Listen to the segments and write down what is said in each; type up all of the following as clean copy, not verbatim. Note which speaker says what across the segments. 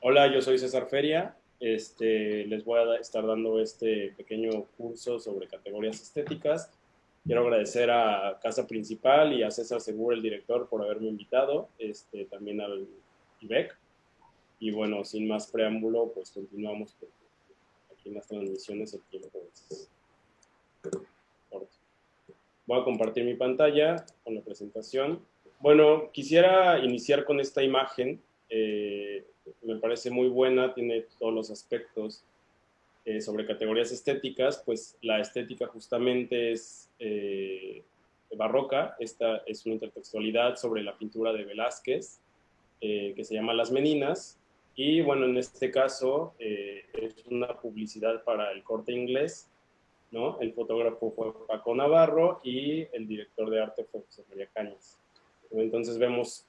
Speaker 1: Hola, yo soy César Feria. Les voy a estar dando este pequeño curso sobre categorías estéticas. Quiero agradecer a Casa Principal y a César Segura, el director, por haberme invitado, también al IBEC. Y bueno, sin más preámbulo, pues continuamos porque aquí en las transmisiones el tiempo es corto. Voy a compartir mi pantalla con la presentación. Bueno, quisiera iniciar con esta imagen. Eh, Me parece muy buena, tiene todos los aspectos sobre categorías estéticas. Pues la estética justamente es barroca. Esta es una intertextualidad sobre la pintura de Velázquez, que se llama Las Meninas. Y bueno, en este caso es una publicidad para el Corte Inglés, ¿no? El fotógrafo fue Paco Navarro y el director de arte fue José María Cañas. Entonces vemos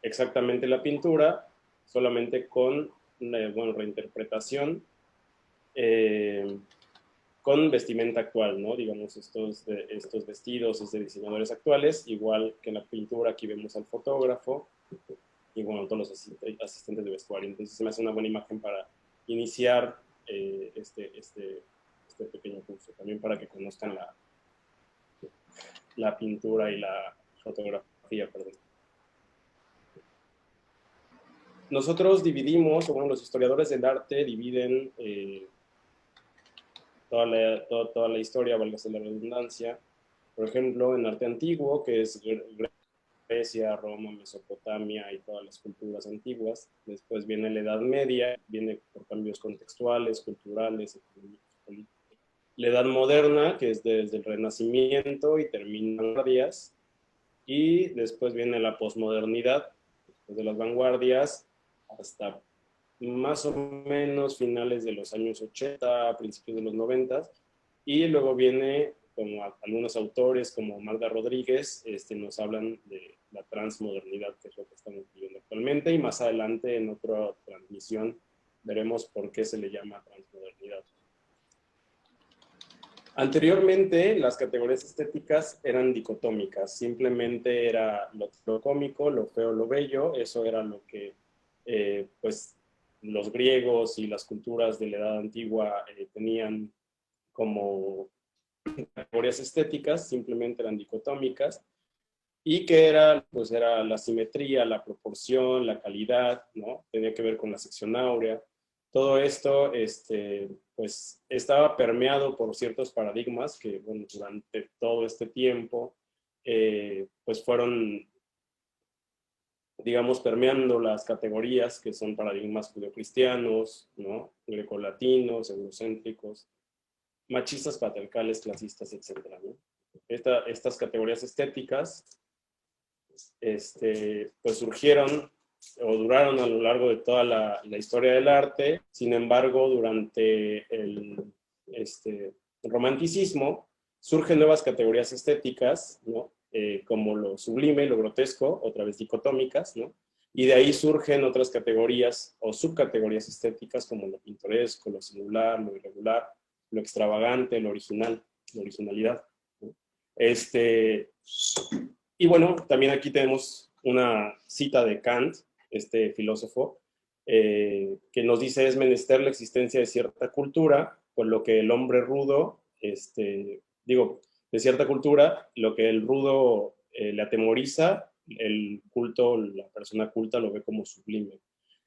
Speaker 1: exactamente la pintura, solamente con una bueno, reinterpretación, eh, con vestimenta actual, ¿no? Digamos, estos vestidos es de diseñadores actuales, igual que en la pintura, aquí vemos al fotógrafo y, bueno, todos los asistentes de vestuario. Entonces se me hace una buena imagen para iniciar este pequeño curso, también para que conozcan la pintura y la fotografía, perdón. Nosotros dividimos, o bueno, los historiadores del arte dividen toda la historia, valga la redundancia, por ejemplo, en arte antiguo, que es Grecia, Roma, Mesopotamia y todas las culturas antiguas. Después viene la Edad Media, viene por cambios contextuales, culturales, económicos, políticos. La Edad Moderna, que es desde el Renacimiento y termina en vanguardias. Y después viene la posmodernidad, después de las vanguardias hasta más o menos finales de los años 80, principios de los 90. Y luego viene, como algunos autores como Magda Rodríguez, nos hablan de la transmodernidad, que es lo que estamos viviendo actualmente, y más adelante en otra transmisión veremos por qué se le llama transmodernidad. Anteriormente, las categorías estéticas eran dicotómicas, simplemente era lo cómico, lo feo, lo bello. Eso era lo que pues los griegos y las culturas de la edad antigua tenían como categorías estéticas, simplemente eran dicotómicas. Y que era, pues era la simetría, la proporción, la calidad, ¿no? Tenía que ver con la sección áurea. Todo esto, pues, estaba permeado por ciertos paradigmas que, bueno, durante todo este tiempo, pues fueron, digamos, permeando las categorías que son paradigmas judeocristianos, ¿no? Grecolatinos, eurocéntricos, machistas, patriarcales, clasistas, etcétera, ¿no? Estas categorías estéticas pues surgieron o duraron a lo largo de toda la historia del arte. Sin embargo, durante el romanticismo surgen nuevas categorías estéticas, ¿no? Como lo sublime, lo grotesco, otra vez dicotómicas, ¿no? Y de ahí surgen otras categorías o subcategorías estéticas como lo pintoresco, lo singular, lo irregular, lo extravagante, lo original, la originalidad, ¿no? Y bueno, también aquí tenemos una cita de Kant, este filósofo, que nos dice: es menester la existencia de cierta cultura, por lo que el hombre rudo, digo, de cierta cultura, lo que el rudo le atemoriza, el culto, la persona culta lo ve como sublime.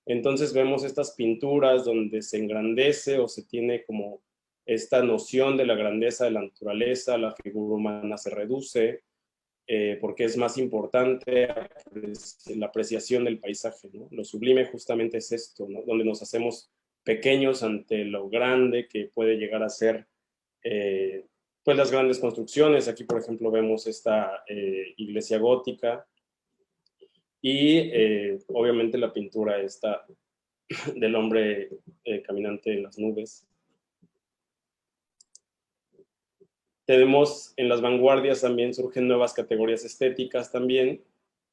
Speaker 1: Entonces vemos estas pinturas donde se engrandece o se tiene como esta noción de la grandeza de la naturaleza, la figura humana se reduce, porque es más importante la apreciación del paisaje, ¿no? Lo sublime justamente es esto, ¿no? Donde nos hacemos pequeños ante lo grande que puede llegar a ser, eh, pues las grandes construcciones. Aquí, por ejemplo, vemos esta iglesia gótica y obviamente la pintura esta del hombre caminante en las nubes. Tenemos en las vanguardias también surgen nuevas categorías estéticas también.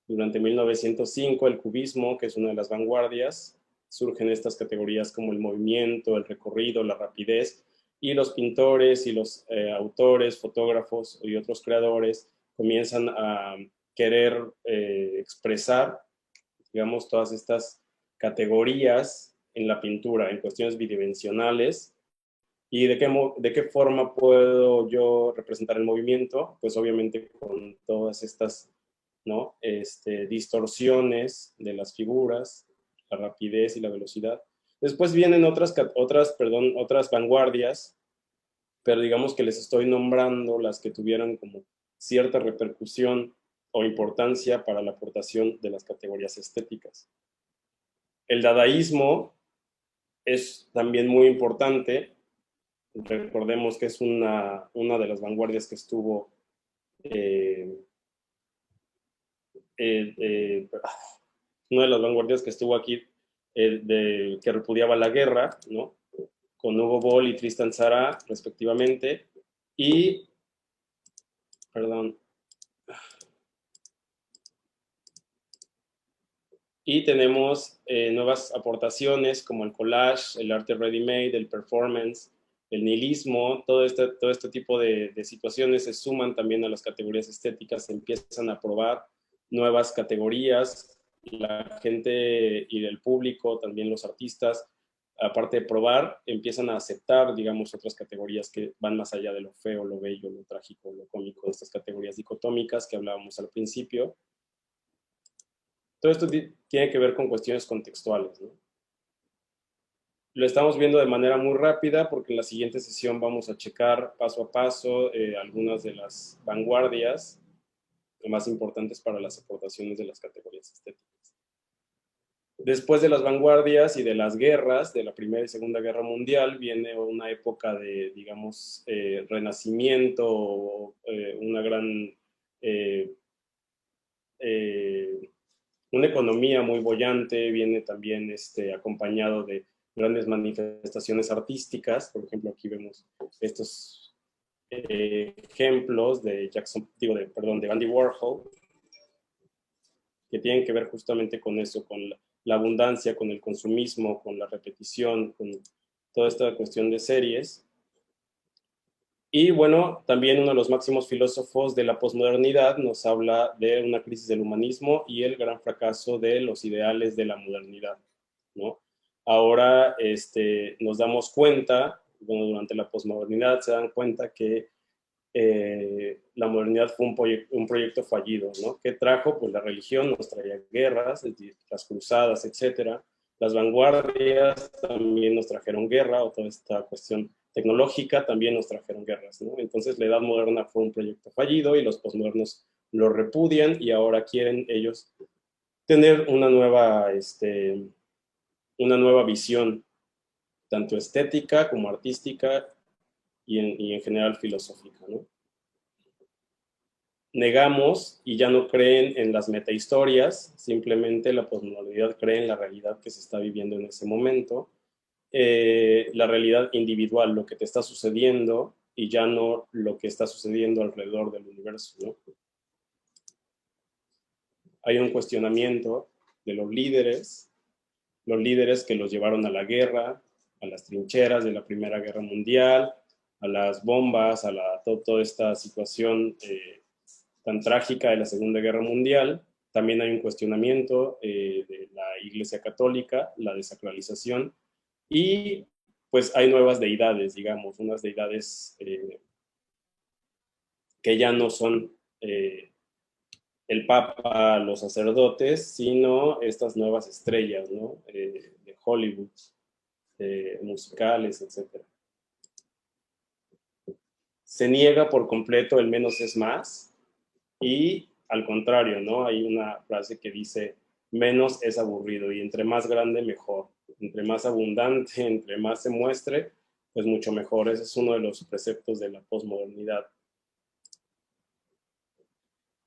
Speaker 1: Durante 1905 el cubismo, que es una de las vanguardias, surgen estas categorías como el movimiento, el recorrido, la rapidez, y los pintores y los autores, fotógrafos y otros creadores comienzan a querer expresar, digamos, todas estas categorías en la pintura, en cuestiones bidimensionales, y de qué forma puedo yo representar el movimiento, pues obviamente con todas estas, ¿no? Distorsiones de las figuras, la rapidez y la velocidad. Después vienen otras vanguardias, pero digamos que les estoy nombrando las que tuvieron como cierta repercusión o importancia para la aportación de las categorías estéticas. El dadaísmo es también muy importante. Recordemos que es una de las vanguardias que estuvo, eh, una de las vanguardias que estuvo aquí, que repudiaba la guerra, ¿no? Con Hugo Boll y Tristan Tzara, respectivamente. Y, perdón, y tenemos nuevas aportaciones como el collage, el arte ready-made, el performance, el nihilismo, todo este tipo de situaciones se suman también a las categorías estéticas, se empiezan a probar nuevas categorías, la gente y el público, también los artistas, aparte de probar, empiezan a aceptar, digamos, otras categorías que van más allá de lo feo, lo bello, lo trágico, lo cómico, estas categorías dicotómicas que hablábamos al principio. Todo esto tiene que ver con cuestiones contextuales, ¿no? Lo estamos viendo de manera muy rápida porque en la siguiente sesión vamos a checar paso a paso algunas de las vanguardias más importantes para las aportaciones de las categorías estéticas. Después de las vanguardias y de las guerras, de la Primera y Segunda Guerra Mundial, viene una época de, digamos, renacimiento, una gran eh, eh, una economía muy bollante, viene también acompañado de grandes manifestaciones artísticas. Por ejemplo, aquí vemos estos ejemplos de de Andy Warhol, que tienen que ver justamente con eso, con la abundancia, con el consumismo, con la repetición, con toda esta cuestión de series. Y bueno, también uno de los máximos filósofos de la posmodernidad nos habla de una crisis del humanismo y el gran fracaso de los ideales de la modernidad, ¿no? Ahora nos damos cuenta, bueno, durante la posmodernidad se dan cuenta que la modernidad fue un proyecto fallido, ¿no? ¿Qué trajo? Pues la religión nos traía guerras, las cruzadas, etcétera. Las vanguardias también nos trajeron guerra, o toda esta cuestión tecnológica también nos trajeron guerras, ¿no? Entonces la edad moderna fue un proyecto fallido y los posmodernos lo repudian y ahora quieren ellos tener una nueva visión, tanto estética como artística y en general filosófica, ¿no? Negamos y ya no creen en las metahistorias, simplemente la posmodernidad cree en la realidad que se está viviendo en ese momento, la realidad individual, lo que te está sucediendo y ya no lo que está sucediendo alrededor del universo, ¿no? Hay un cuestionamiento de los líderes que los llevaron a la guerra, a las trincheras de la Primera Guerra Mundial, a las bombas, toda esta situación tan trágica de la Segunda Guerra Mundial. También hay un cuestionamiento de la Iglesia Católica, la desacralización, y pues hay nuevas deidades, digamos, unas deidades que ya no son el Papa, los sacerdotes, sino estas nuevas estrellas, ¿no? De Hollywood, musicales, etc. Se niega por completo el menos es más, y al contrario, ¿no? Hay una frase que dice, menos es aburrido y entre más grande, mejor. Entre más abundante, entre más se muestre, pues mucho mejor. Ese es uno de los preceptos de la posmodernidad.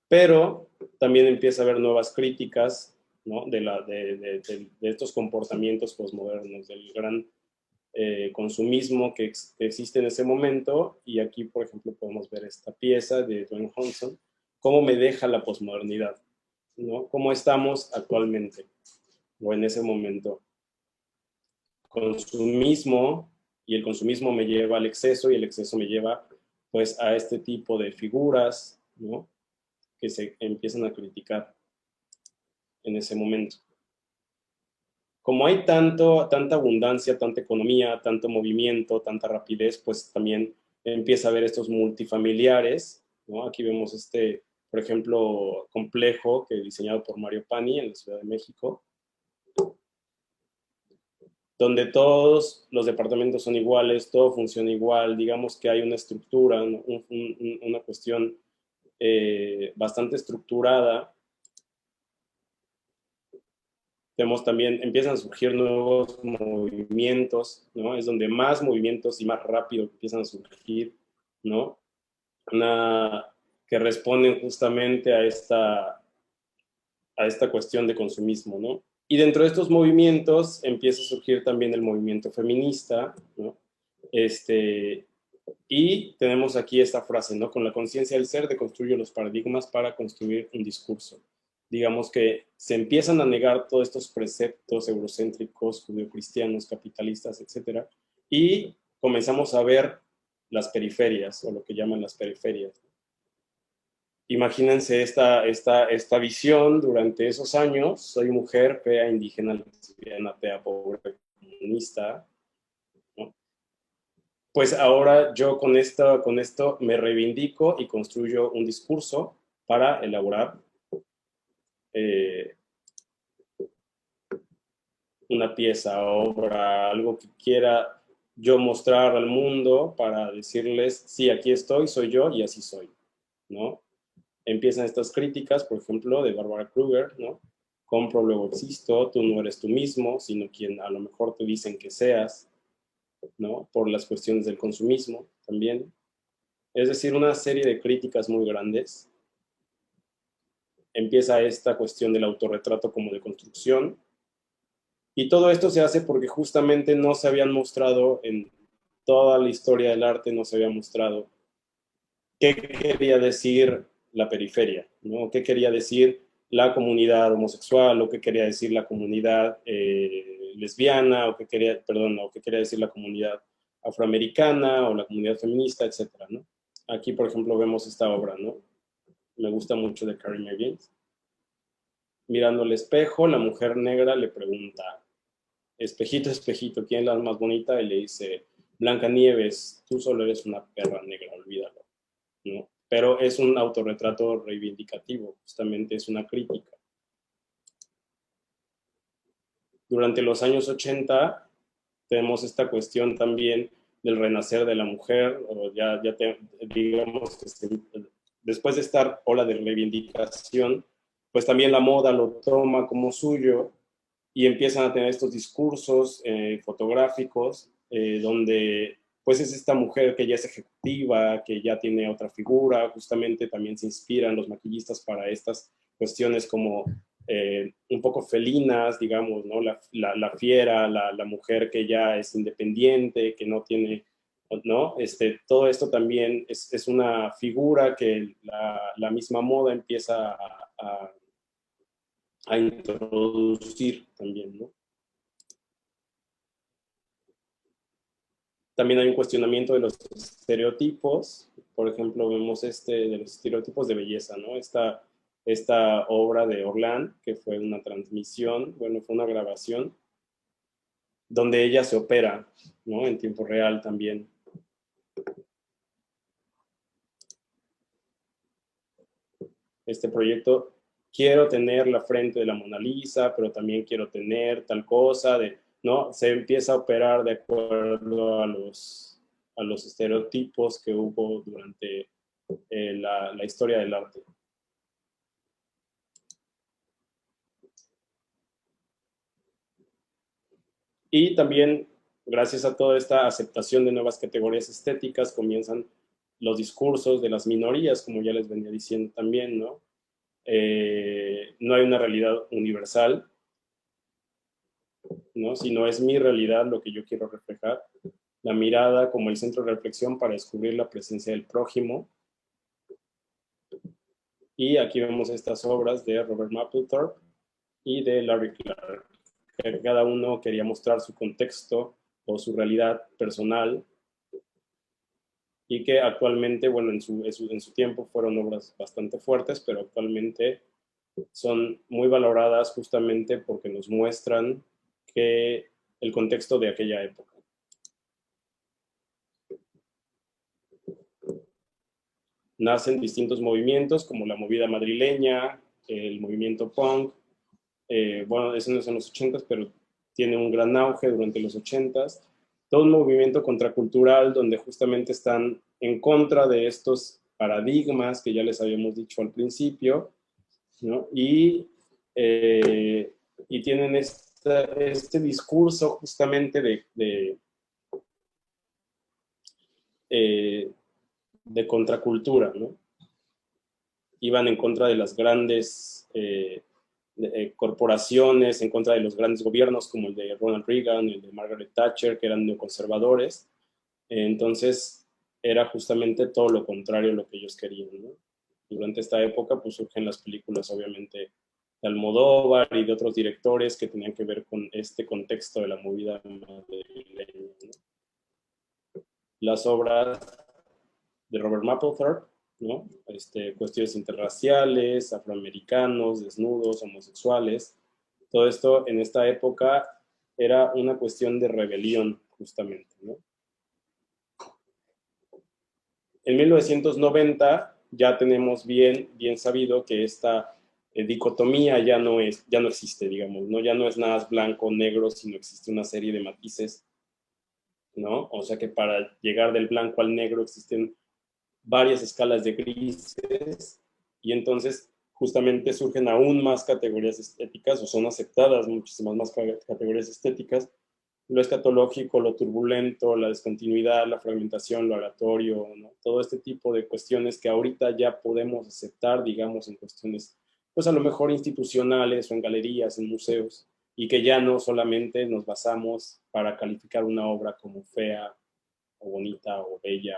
Speaker 1: Pero también empieza a haber nuevas críticas, ¿no? de estos comportamientos posmodernos, del gran consumismo que existe en ese momento. Y aquí, por ejemplo, podemos ver esta pieza de Dwayne Johnson, cómo me deja la posmodernidad, ¿no? ¿Cómo estamos actualmente o en ese momento? Consumismo, y el consumismo me lleva al exceso y el exceso me lleva pues a este tipo de figuras, ¿no? Que se empiezan a criticar en ese momento. como hay tanta abundancia, tanta economía, tanto movimiento, tanta rapidez, pues también empieza a haber estos multifamiliares, ¿no? Aquí vemos por ejemplo, complejo que diseñado por Mario Pani en la Ciudad de México, donde todos los departamentos son iguales, todo funciona igual, digamos que hay una estructura, ¿no? Una cuestión bastante estructurada. Vemos también, empiezan a surgir nuevos movimientos, ¿no? Es donde más movimientos y más rápido empiezan a surgir, ¿no? Que responden justamente a esta cuestión de consumismo, ¿no? Y dentro de estos movimientos empieza a surgir también el movimiento feminista, ¿no? Y tenemos aquí esta frase, ¿no? Con la conciencia del ser deconstruyo los paradigmas para construir un discurso. Digamos que se empiezan a negar todos estos preceptos eurocéntricos, judeocristianos, capitalistas, etcétera, y comenzamos a ver las periferias, o lo que llaman las periferias. Imagínense esta visión durante esos años: soy mujer, fea, indígena, lesbiana, atea, pobre, comunista, ¿no? Pues ahora yo con esto me reivindico y construyo un discurso para elaborar eh, una pieza, obra, algo que quiera yo mostrar al mundo para decirles, sí, aquí estoy, soy yo y así soy, ¿no? Empiezan estas críticas, por ejemplo, de Barbara Kruger, ¿no? Compro, luego existo, tú no eres tú mismo, sino quien a lo mejor te dicen que seas, ¿no? Por las cuestiones del consumismo también. Es decir, una serie de críticas muy grandes. Empieza esta cuestión del autorretrato como de construcción. Y todo esto se hace porque justamente no se habían mostrado en toda la historia del arte, no se había mostrado qué quería decir la periferia, ¿no? ¿Qué quería decir la comunidad homosexual, o qué quería decir la comunidad lesbiana, o qué quería decir la comunidad afroamericana, o la comunidad feminista, etcétera, ¿no? Aquí, por ejemplo, vemos esta obra, ¿no? Me gusta mucho, de Carrie McGinnis. Mirando al espejo, la mujer negra le pregunta: espejito, espejito, ¿quién es la más bonita? Y le dice: Blancanieves, tú solo eres una perra negra, olvídalo, ¿no? Pero es un autorretrato reivindicativo, justamente es una crítica. Durante los años 80 tenemos esta cuestión también del renacer de la mujer, o digamos que después de esta ola de reivindicación, pues también la moda lo toma como suyo y empiezan a tener estos discursos fotográficos donde pues es esta mujer que ya es ejecutiva, que ya tiene otra figura. Justamente también se inspiran los maquillistas para estas cuestiones como un poco felinas, digamos, ¿no? La fiera, la mujer que ya es independiente, que no tiene, ¿no? Todo esto también es una figura que la misma moda empieza a introducir también, ¿no? También hay un cuestionamiento de los estereotipos. Por ejemplo, vemos de los estereotipos de belleza, ¿no? Esta obra de Orlán, que fue una transmisión, bueno, fue una grabación, donde ella se opera, ¿no? En tiempo real también. Este proyecto: quiero tener la frente de la Mona Lisa, pero también quiero tener tal cosa, ¿no? Se empieza a operar de acuerdo a los estereotipos que hubo durante la historia del arte. Y también, gracias a toda esta aceptación de nuevas categorías estéticas, comienzan los discursos de las minorías, como ya les venía diciendo también, ¿no? No hay una realidad universal, ¿no? Sino es mi realidad lo que yo quiero reflejar. La mirada como el centro de reflexión para descubrir la presencia del prójimo. Y aquí vemos estas obras de Robert Mapplethorpe y de Larry Clark. Cada uno quería mostrar su contexto o su realidad personal, y que actualmente, bueno, en su tiempo fueron obras bastante fuertes, pero actualmente son muy valoradas justamente porque nos muestran que el contexto de aquella época. Nacen distintos movimientos como la movida madrileña, el movimiento punk. Bueno, eso no es en los 80s, pero tiene un gran auge durante los 80s. Todo un movimiento contracultural donde justamente están en contra de estos paradigmas que ya les habíamos dicho al principio, ¿no? Y tienen este discurso justamente de contracultura, ¿no? Iban en contra de las grandes corporaciones, en contra de los grandes gobiernos como el de Ronald Reagan, el de Margaret Thatcher, que eran neoconservadores. Entonces, era justamente todo lo contrario a lo que ellos querían, ¿no? Durante esta época, pues surgen las películas, obviamente, de Almodóvar y de otros directores que tenían que ver con este contexto de la movida madrileña, ¿no? Las obras de Robert Mapplethorpe, ¿no? Cuestiones interraciales, afroamericanos, desnudos, homosexuales. Todo esto en esta época era una cuestión de rebelión, justamente, ¿no? En 1990 ya tenemos bien sabido que esta dicotomía ya no existe, digamos, ¿no? Ya no es nada blanco o negro, sino existe una serie de matices, ¿no? O sea que para llegar del blanco al negro existen varias escalas de grises y entonces justamente surgen aún más categorías estéticas o son aceptadas muchísimas más categorías estéticas, lo escatológico, lo turbulento, la descontinuidad, la fragmentación, lo aleatorio, ¿no? Todo este tipo de cuestiones que ahorita ya podemos aceptar, digamos, en cuestiones, pues a lo mejor institucionales o en galerías, en museos, y que ya no solamente nos basamos para calificar una obra como fea o bonita o bella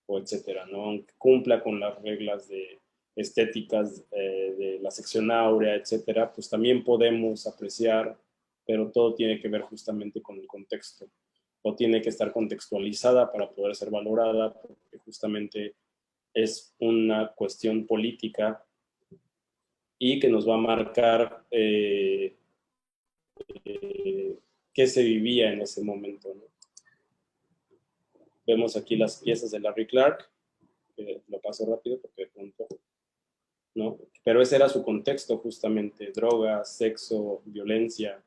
Speaker 1: o etcétera, ¿no? Aunque cumpla con las reglas de estéticas de la sección áurea, etcétera, pues también podemos apreciar, pero todo tiene que ver justamente con el contexto, o tiene que estar contextualizada para poder ser valorada, porque justamente es una cuestión política y que nos va a marcar qué se vivía en ese momento, ¿no? Vemos aquí las piezas de Larry Clark, lo paso rápido porque de pronto, ¿no? Pero ese era su contexto justamente, drogas, sexo, violencia,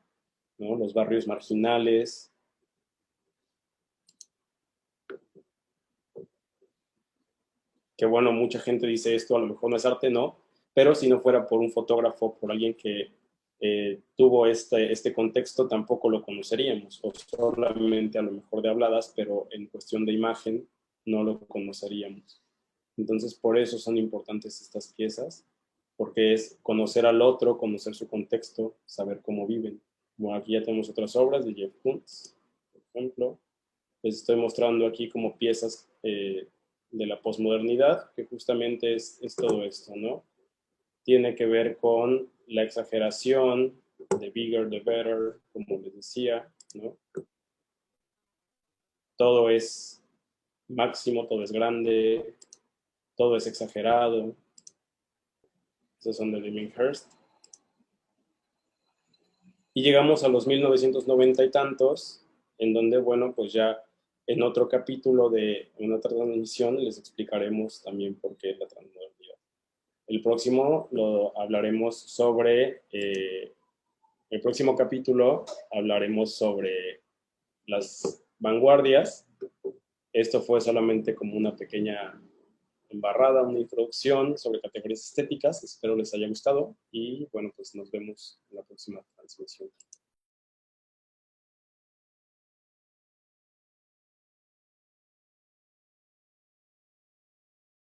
Speaker 1: ¿no? Los barrios marginales. Que bueno, mucha gente dice esto, a lo mejor no es arte, no, pero si no fuera por un fotógrafo, por alguien que tuvo este contexto, tampoco lo conoceríamos, o solamente a lo mejor de habladas, pero en cuestión de imagen no lo conoceríamos. Entonces, por eso son importantes estas piezas, porque es conocer al otro, conocer su contexto, saber cómo viven. Bueno, aquí ya tenemos otras obras de Jeff Koons, por ejemplo. Les estoy mostrando aquí como piezas de la posmodernidad, que justamente es todo esto, ¿no? Tiene que ver con la exageración, the bigger, the better, como les decía, ¿no? Todo es máximo, todo es grande, todo es exagerado. Esos son de Damien Hirst. Y llegamos a los 1990 y tantos, en donde, bueno, pues ya en otro capítulo en otra transmisión les explicaremos también por qué la transmodernidad. El próximo el próximo capítulo hablaremos sobre las vanguardias. Esto fue solamente como una pequeña embarrada, una introducción sobre categorías estéticas. Espero les haya gustado y bueno, pues nos vemos en la próxima transmisión.